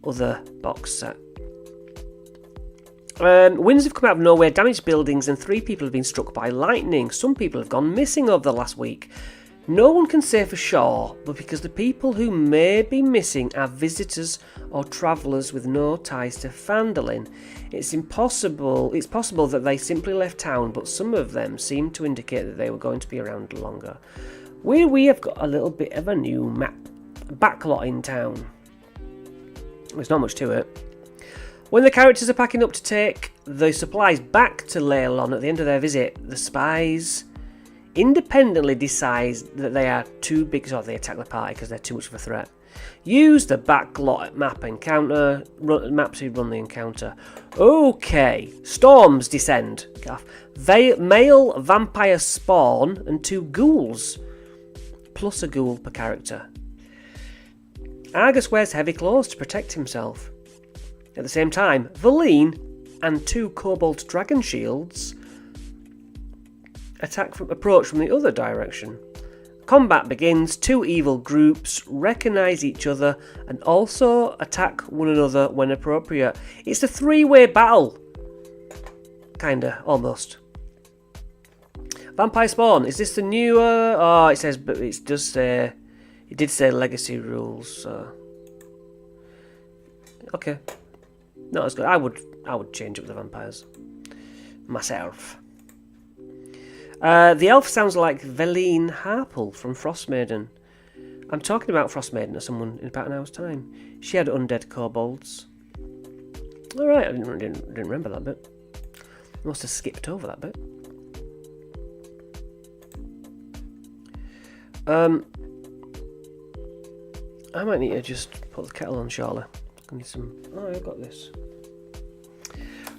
other box set. Winds have come out of nowhere, damaged buildings, and 3 people have been struck by lightning. Some people have gone missing over the last week. No one can say for sure, but because the people who may be missing are visitors or travellers with no ties to Phandalin, it's possible that they simply left town, but some of them seem to indicate that they were going to be around longer. We have got a little bit of a new map backlot in town. There's not much to it. When the characters are packing up to take the supplies back to Leilon at the end of their visit, the spies independently decide that they are too big, so they attack the party because they're too much of a threat. Use the backlot map to run the encounter. Okay, storms descend. Male vampire spawn and 2 ghouls, plus a ghoul per character. Argus wears heavy clothes to protect himself. At the same time, Valine and 2 cobalt dragon shields approach from the other direction. Combat begins. 2 evil groups recognise each other and also attack one another when appropriate. It's a 3-way battle. Kinda, almost. Vampire Spawn, is this the newer? Oh, it says, but it does say, it did say legacy rules, so. Okay. Not as good. I would change up the vampires. Myself. The elf sounds like Veline Harple from Frostmaiden. I'm talking about Frostmaiden to someone in about an hour's time. She had undead kobolds. Alright, I didn't remember that bit. I must have skipped over that bit. I might need to just put the kettle on shortly. I need some... Oh, I've got this.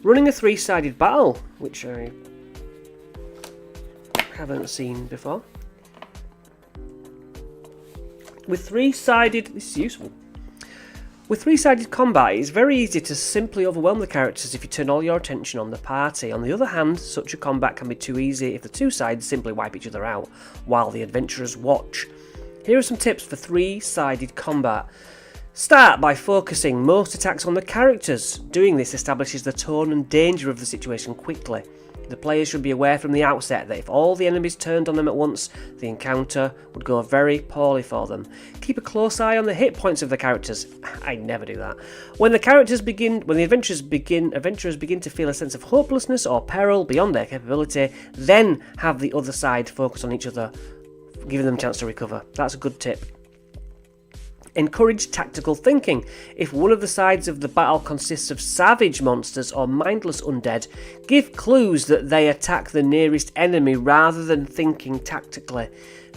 Running a 3-sided battle, which I haven't seen before. With 3-sided... This is useful. With 3-sided combat, it's very easy to simply overwhelm the characters if you turn all your attention on the party. On the other hand, such a combat can be too easy if the 2 sides simply wipe each other out, while the adventurers watch. Here are some tips for 3-sided combat. Start by focusing most attacks on the characters. Doing this establishes the tone and danger of the situation quickly. The players should be aware from the outset that if all the enemies turned on them at once, the encounter would go very poorly for them. Keep a close eye on the hit points of the characters. I never do that. When the adventurers begin to feel a sense of hopelessness or peril beyond their capability, then have the other side focus on each other, giving them a chance to recover. That's a good tip. Encourage tactical thinking. If one of the sides of the battle consists of savage monsters or mindless undead, give clues that they attack the nearest enemy rather than thinking tactically.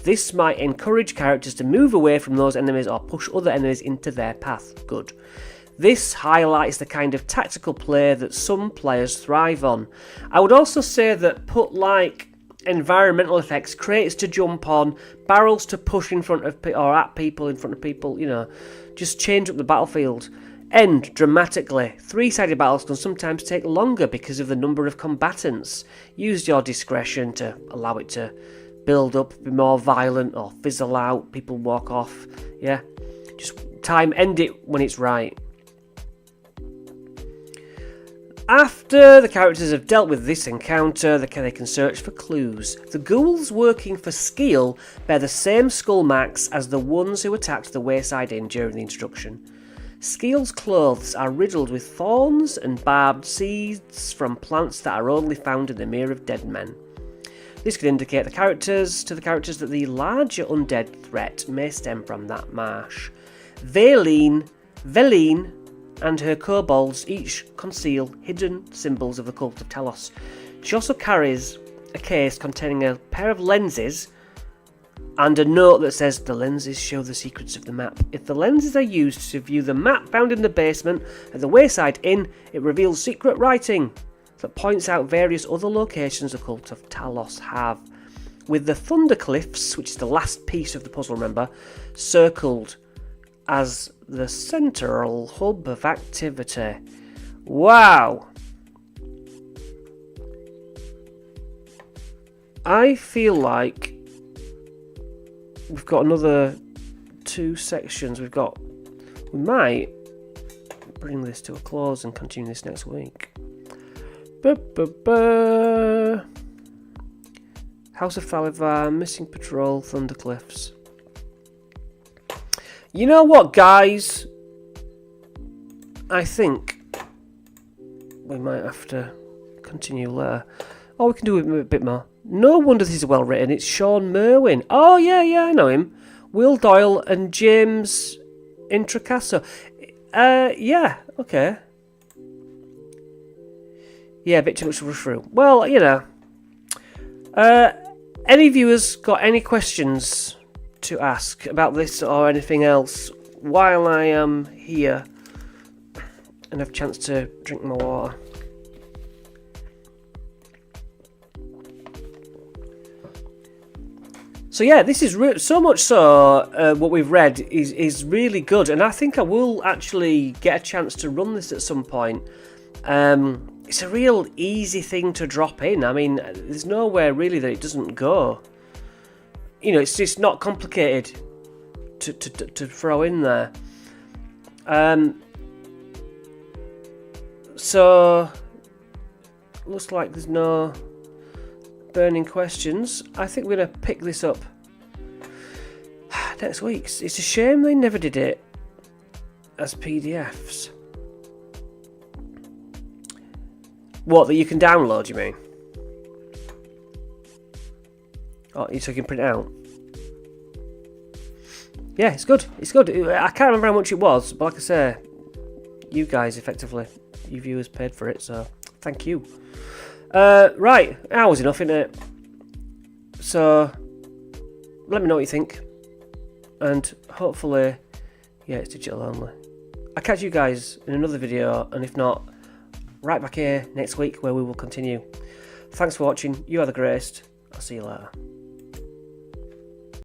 This might encourage characters to move away from those enemies or push other enemies into their path. Good. This highlights the kind of tactical play that some players thrive on. I would also say that put environmental effects, crates to jump on, barrels to push in front of or at people, in front of people, just change up the battlefield. End dramatically. 3-sided battles can sometimes take longer because of the number of combatants. Use your discretion to allow it to build up, be more violent or fizzle out, people walk off. Yeah, just end it when it's right. After the characters have dealt with this encounter, they can search for clues. The ghouls working for Skeel bear the same skull marks as the ones who attacked the Wayside Inn during the introduction. Skeel's clothes are riddled with thorns and barbed seeds from plants that are only found in the Mere of Dead Men. This could indicate to the characters that the larger undead threat may stem from that marsh. Veline and her kobolds each conceal hidden symbols of the cult of Talos. She also carries a case containing a pair of lenses and a note that says the lenses show the secrets of the map. If the lenses are used to view the map found in the basement at the Wayside Inn, it reveals secret writing that points out various other locations the cult of Talos have. With the Thunder Cliffs, which is the last piece of the puzzle, remember, circled as the central hub of activity. Wow! I feel like we've got another 2 sections. We might bring this to a close and continue this next week. House of Falivar, Missing Patrol, Thundercliffs. You know what, guys? I think we might have to continue later. Or we can do it a bit more. No wonder this is well written. It's Sean Merwin. Oh, yeah, I know him. Will Doyle and James Introcaso. Yeah, okay. Yeah, a bit too much to rush through. Well, you know. Any viewers got any questions to ask about this or anything else while I am here and have a chance to drink my water? So yeah, this is so much so what we've read is really good, and I think I will actually get a chance to run this at some point. It's a real easy thing to drop in. I mean, there's nowhere really that it doesn't go. You know, it's just not complicated to throw in there. So looks like there's no burning questions. I think we're going to pick this up next week. It's a shame they never did it as PDFs. What, that you can download, you mean? Oh, so you can print it out? Yeah, it's good. It's good. I can't remember how much it was, but like I say, you guys effectively, you viewers paid for it, so thank you. Right, hour's enough, isn't it? So, let me know what you think. And hopefully, yeah, it's digital only. I'll catch you guys in another video, and if not, right back here next week where we will continue. Thanks for watching. You are the greatest. I'll see you later.